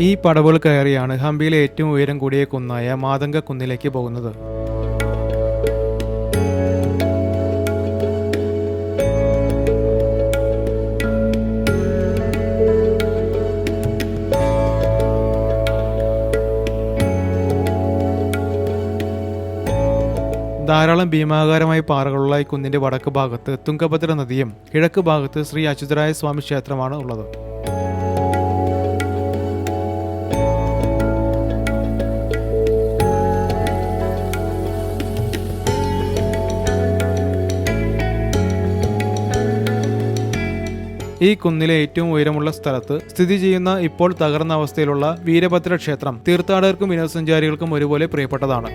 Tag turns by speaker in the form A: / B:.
A: ഈ പടവുകൾ കയറിയാണ് ഹംപിയിലെ ഏറ്റവും ഉയരം കൂടിയ കുന്നായ മാതംഗ കുന്നിലേക്ക് പോകുന്നത്. ധാരാളം ഭീമാകാരമായ പാറകളുള്ള ഈ കുന്നിന്റെ വടക്ക് ഭാഗത്ത് തുംഗഭദ്ര നദിയും കിഴക്ക് ഭാഗത്ത് ശ്രീ അച്യുതരായ സ്വാമി ക്ഷേത്രമാണ് ഉള്ളത്. ഈ കുന്നിലെ ഏറ്റവും ഉയരമുള്ള സ്ഥലത്ത് സ്ഥിതി ചെയ്യുന്ന ഇപ്പോൾ തകർന്ന അവസ്ഥയിലുള്ള വീരഭദ്ര ക്ഷേത്രം തീർത്ഥാടകർക്കും വിനോദസഞ്ചാരികൾക്കും ഒരുപോലെ പ്രിയപ്പെട്ടതാണ്.